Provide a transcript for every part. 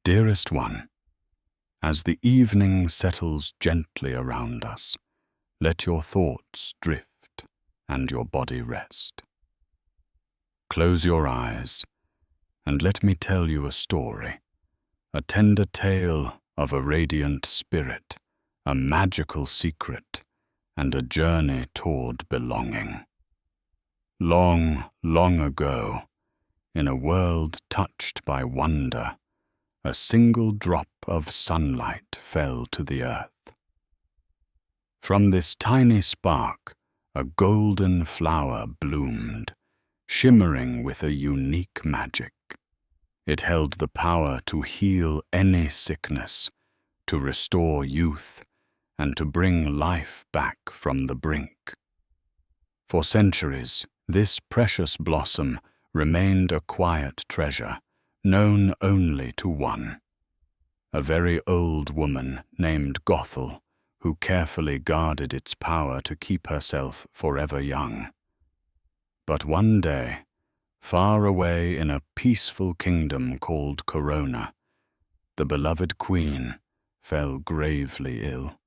Dearest one, as the evening settles gently around us, let your thoughts drift and your body rest. Close your eyes and let me tell you a story, a tender tale of a radiant spirit, a magical secret, and a journey toward belonging. Long, long ago, in a world touched by wonder, a single drop of sunlight fell to the earth. From this tiny spark, a golden flower bloomed, shimmering with a unique magic. It held the power to heal any sickness, to restore youth, and to bring life back from the brink. For centuries, this precious blossom remained a quiet treasure, known only to one, a very old woman named Gothel, who carefully guarded its power to keep herself forever young. But one day, far away in a peaceful kingdom called Corona, the beloved queen fell gravely ill.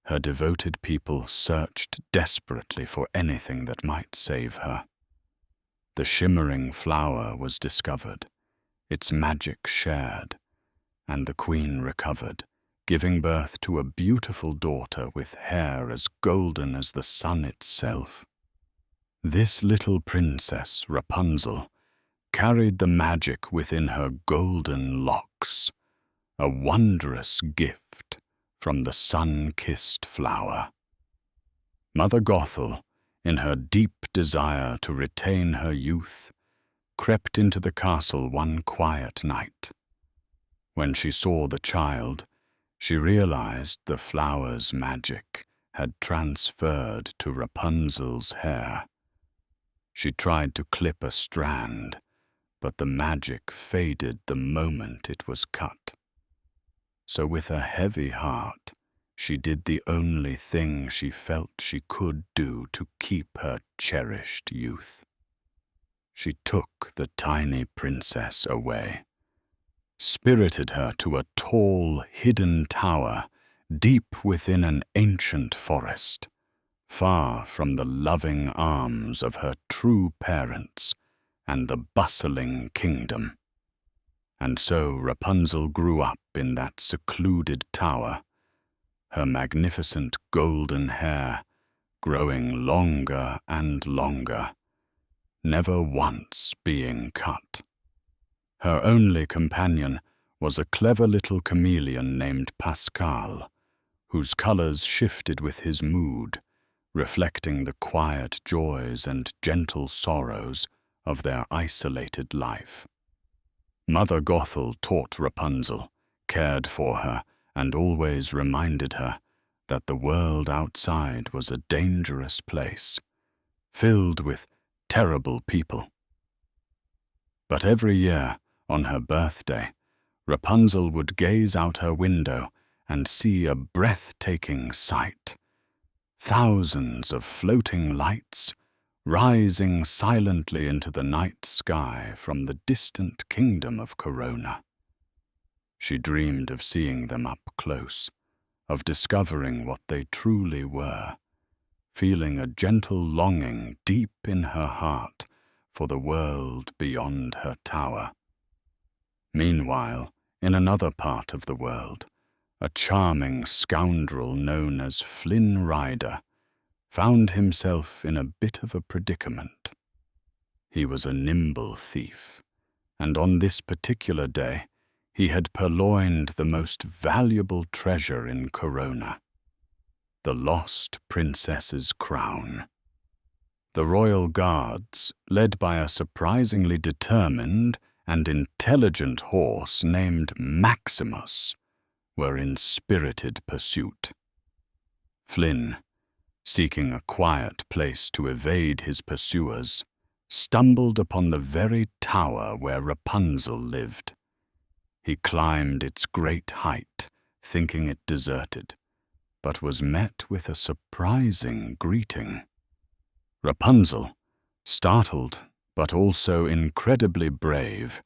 Her devoted people searched desperately for anything that might save her. The shimmering flower was discovered, its magic shared, and the queen recovered, giving birth to a beautiful daughter with hair as golden as the sun itself. This little princess, Rapunzel, carried the magic within her golden locks, a wondrous gift from the sun-kissed flower. Mother Gothel, in her deep desire to retain her youth, crept into the castle one quiet night. When she saw the child, she realized the flower's magic had transferred to Rapunzel's hair. She tried to clip a strand, but the magic faded the moment it was cut. So with a heavy heart, she did the only thing she felt she could do to keep her cherished youth. She took the tiny princess away, spirited her to a tall, hidden tower deep within an ancient forest, far from the loving arms of her true parents and the bustling kingdom. And so Rapunzel grew up in that secluded tower, her magnificent golden hair growing longer and longer, never once being cut. Her only companion was a clever little chameleon named Pascal, whose colors shifted with his mood, reflecting the quiet joys and gentle sorrows of their isolated life. Mother Gothel taught Rapunzel, cared for her, and always reminded her that the world outside was a dangerous place, filled with terrible people. But every year, on her birthday, Rapunzel would gaze out her window and see a breathtaking sight. Thousands of floating lights rising silently into the night sky from the distant kingdom of Corona. She dreamed of seeing them up close, of discovering what they truly were, feeling a gentle longing deep in her heart for the world beyond her tower. Meanwhile, in another part of the world, a charming scoundrel known as Flynn Rider found himself in a bit of a predicament. He was a nimble thief, and on this particular day, he had purloined the most valuable treasure in Corona, the lost princess's crown. The royal guards, led by a surprisingly determined and intelligent horse named Maximus, were in spirited pursuit. Flynn, seeking a quiet place to evade his pursuers, stumbled upon the very tower where Rapunzel lived. He climbed its great height, thinking it deserted, but was met with a surprising greeting. Rapunzel, startled but also incredibly brave,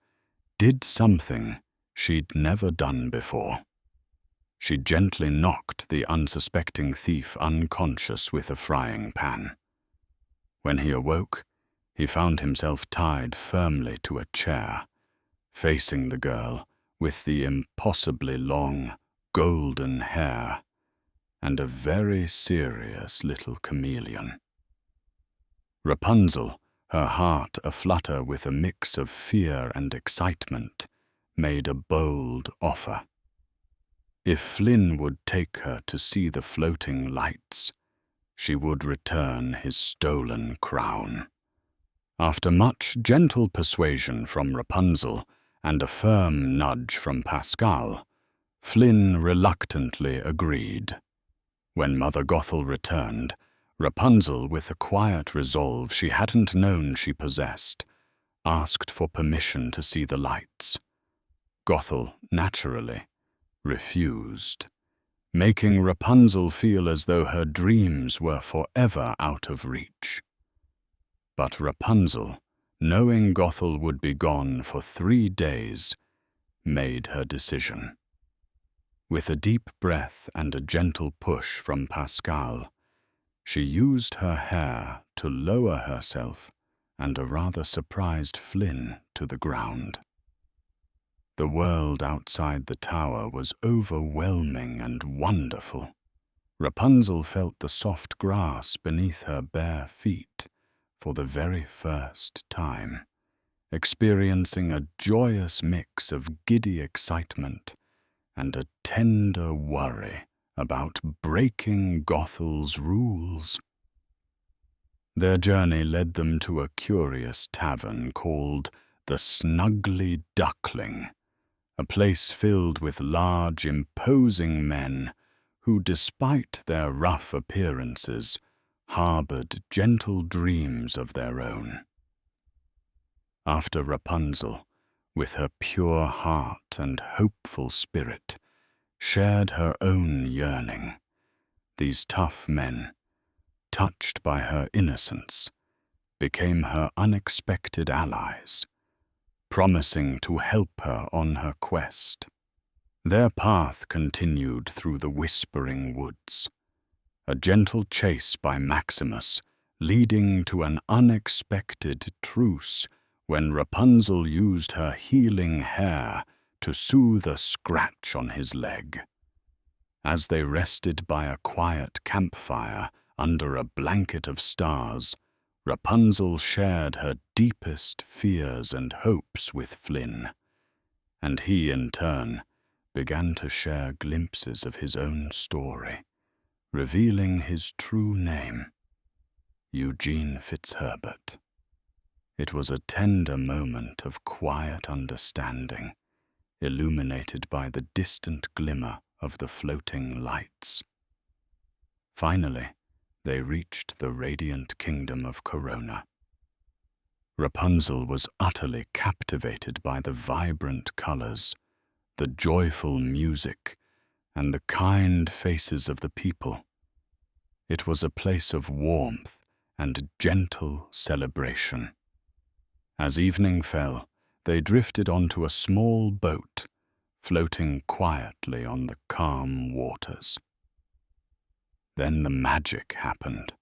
did something she'd never done before. She gently knocked the unsuspecting thief unconscious with a frying pan. When he awoke, he found himself tied firmly to a chair, facing the girl with the impossibly long, golden hair and a very serious little chameleon. Rapunzel, her heart aflutter with a mix of fear and excitement, made a bold offer. If Flynn would take her to see the floating lights, she would return his stolen crown. After much gentle persuasion from Rapunzel and a firm nudge from Pascal, Flynn reluctantly agreed. When Mother Gothel returned, Rapunzel, with a quiet resolve she hadn't known she possessed, asked for permission to see the lights. Gothel, naturally, refused, making Rapunzel feel as though her dreams were forever out of reach. But Rapunzel, knowing Gothel would be gone for 3 days, made her decision. With a deep breath and a gentle push from Pascal, she used her hair to lower herself and a rather surprised Flynn to the ground. The world outside the tower was overwhelming and wonderful. Rapunzel felt the soft grass beneath her bare feet for the very first time, experiencing a joyous mix of giddy excitement and a tender worry about breaking Gothel's rules. Their journey led them to a curious tavern called the Snuggly Duckling, a place filled with large, imposing men who, despite their rough appearances, harbored gentle dreams of their own. After Rapunzel, with her pure heart and hopeful spirit, shared her own yearning, these tough men, touched by her innocence, became her unexpected allies, promising to help her on her quest. Their path continued through the whispering woods, a gentle chase by Maximus leading to an unexpected truce when Rapunzel used her healing hair to soothe a scratch on his leg. As they rested by a quiet campfire under a blanket of stars, Rapunzel shared her deepest fears and hopes with Flynn, and he, in turn, began to share glimpses of his own story, revealing his true name, Eugene Fitzherbert. It was a tender moment of quiet understanding, illuminated by the distant glimmer of the floating lights. Finally, they reached the radiant kingdom of Corona. Rapunzel was utterly captivated by the vibrant colors, the joyful music, and the kind faces of the people. It was a place of warmth and gentle celebration. As evening fell, they drifted onto a small boat, floating quietly on the calm waters. Then the magic happened.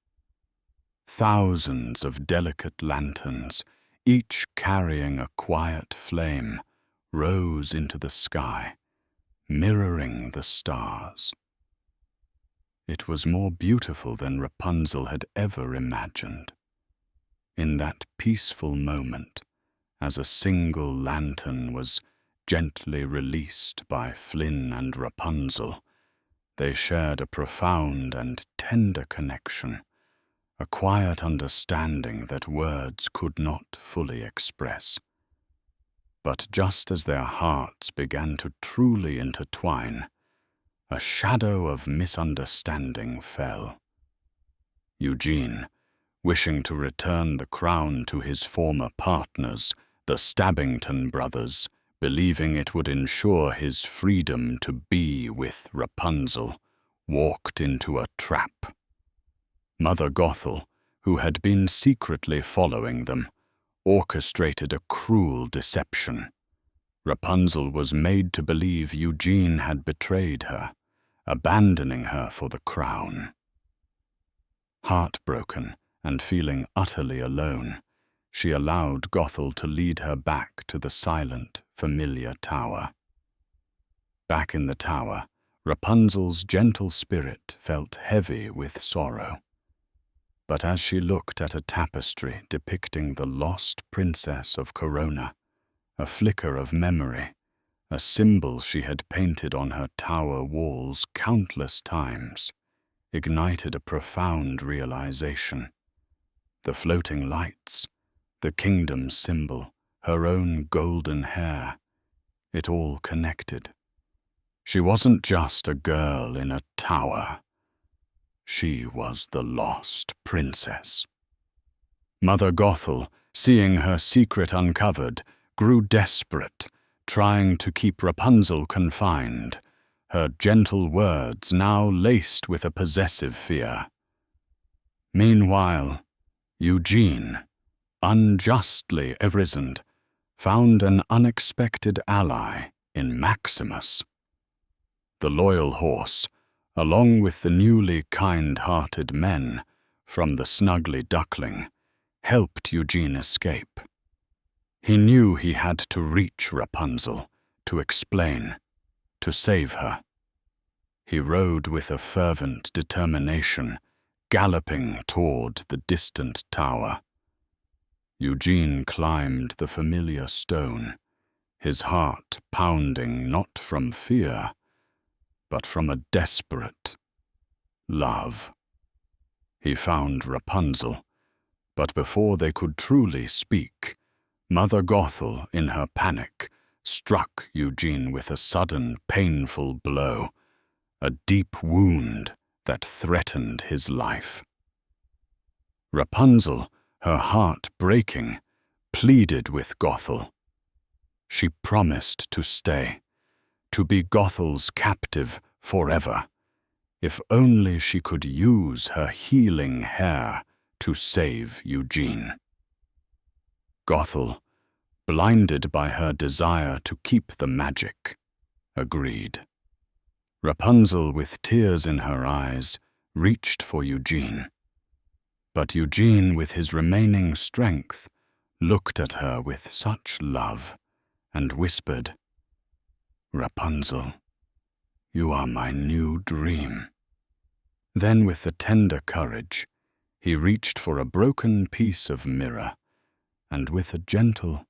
Thousands of delicate lanterns, each carrying a quiet flame, rose into the sky, mirroring the stars. It was more beautiful than Rapunzel had ever imagined. In that peaceful moment, as a single lantern was gently released by Flynn and Rapunzel, they shared a profound and tender connection, a quiet understanding that words could not fully express. But just as their hearts began to truly intertwine, a shadow of misunderstanding fell. Eugene, wishing to return the crown to his former partners, the Stabbington brothers, believing it would ensure his freedom to be with Rapunzel, walked into a trap. Mother Gothel, who had been secretly following them, orchestrated a cruel deception. Rapunzel was made to believe Eugene had betrayed her, abandoning her for the crown. Heartbroken and feeling utterly alone, she allowed Gothel to lead her back to the silent, familiar tower. Back in the tower, Rapunzel's gentle spirit felt heavy with sorrow. But as she looked at a tapestry depicting the lost princess of Corona, a flicker of memory, a symbol she had painted on her tower walls countless times, ignited a profound realization. The floating lights, the kingdom's symbol, her own golden hair, it all connected. She wasn't just a girl in a tower. She was the lost princess. Mother Gothel, seeing her secret uncovered, grew desperate, trying to keep Rapunzel confined, her gentle words now laced with a possessive fear. Meanwhile, Eugene, unjustly imprisoned, found an unexpected ally in Maximus. The loyal horse, along with the newly kind-hearted men from the Snuggly Duckling, helped Eugene escape. He knew he had to reach Rapunzel, to explain, to save her. He rode with a fervent determination, galloping toward the distant tower. Eugene climbed the familiar stone, his heart pounding not from fear, but from a desperate love. He found Rapunzel, but before they could truly speak, Mother Gothel, in her panic, struck Eugene with a sudden, painful blow, a deep wound that threatened his life. Rapunzel, her heart breaking, pleaded with Gothel. She promised to stay, to be Gothel's captive forever, if only she could use her healing hair to save Eugene. Gothel, blinded by her desire to keep the magic, agreed. Rapunzel, with tears in her eyes, reached for Eugene. But Eugene, with his remaining strength, looked at her with such love and whispered, "Rapunzel, you are my new dream." Then, with a tender courage, he reached for a broken piece of mirror, and with a gentle,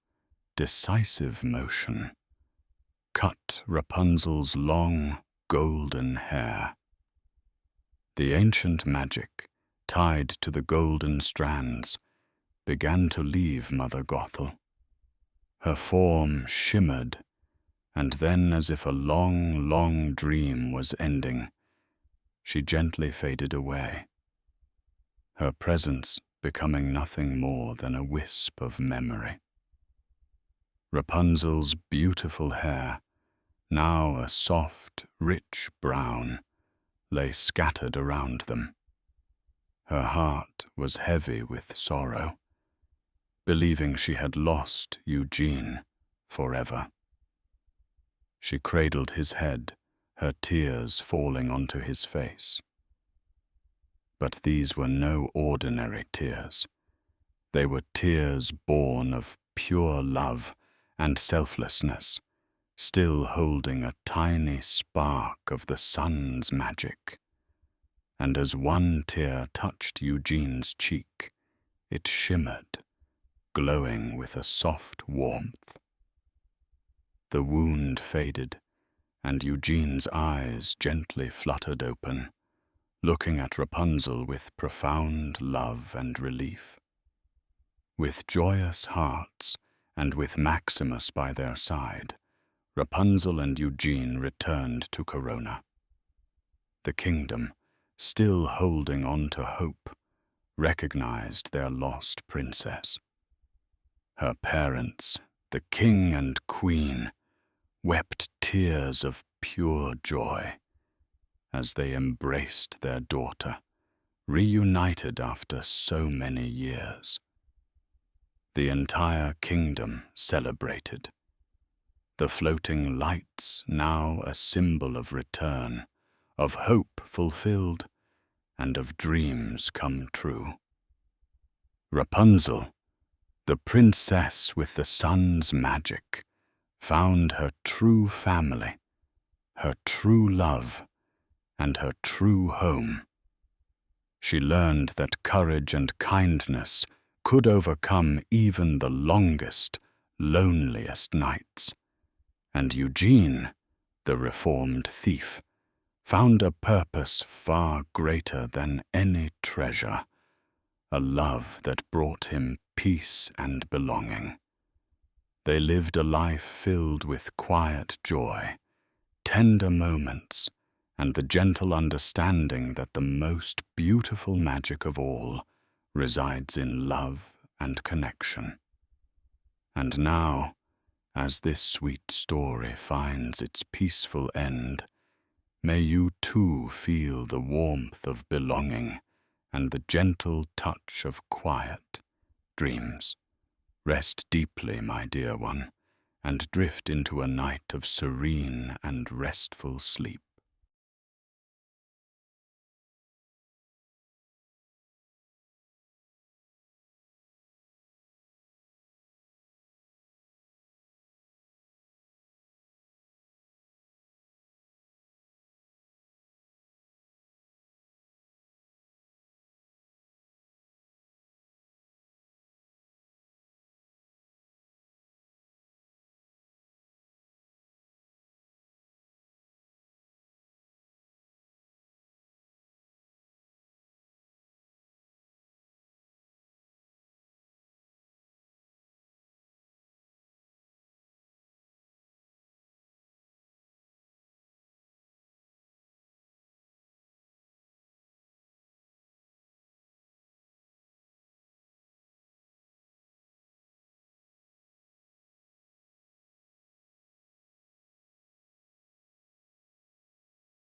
decisive motion, cut Rapunzel's long, golden hair. The ancient magic, tied to the golden strands, began to leave Mother Gothel. Her form shimmered, and then, as if a long, long dream was ending, she gently faded away, her presence becoming nothing more than a wisp of memory. Rapunzel's beautiful hair, now a soft, rich brown, lay scattered around them. Her heart was heavy with sorrow, believing she had lost Eugene forever. She cradled his head, her tears falling onto his face. But these were no ordinary tears. They were tears born of pure love and selflessness, still holding a tiny spark of the sun's magic. And as one tear touched Eugene's cheek, it shimmered, glowing with a soft warmth. The wound faded, and Eugene's eyes gently fluttered open, looking at Rapunzel with profound love and relief. With joyous hearts, and with Maximus by their side, Rapunzel and Eugene returned to Corona. The kingdom, still holding on to hope, recognized their lost princess. Her parents, the king and queen, wept tears of pure joy as they embraced their daughter, reunited after so many years. The entire kingdom celebrated. the floating lights now a symbol of return, of hope fulfilled, and of dreams come true. Rapunzel, the princess with the sun's magic, found her true family, her true love, and her true home. She learned that courage and kindness could overcome even the longest, loneliest nights. And Eugene, the reformed thief, found a purpose far greater than any treasure, a love that brought him peace and belonging. They lived a life filled with quiet joy, tender moments, and the gentle understanding that the most beautiful magic of all resides in love and connection. And now, as this sweet story finds its peaceful end, may you too feel the warmth of belonging and the gentle touch of quiet dreams. Rest deeply, my dear one, and drift into a night of serene and restful sleep.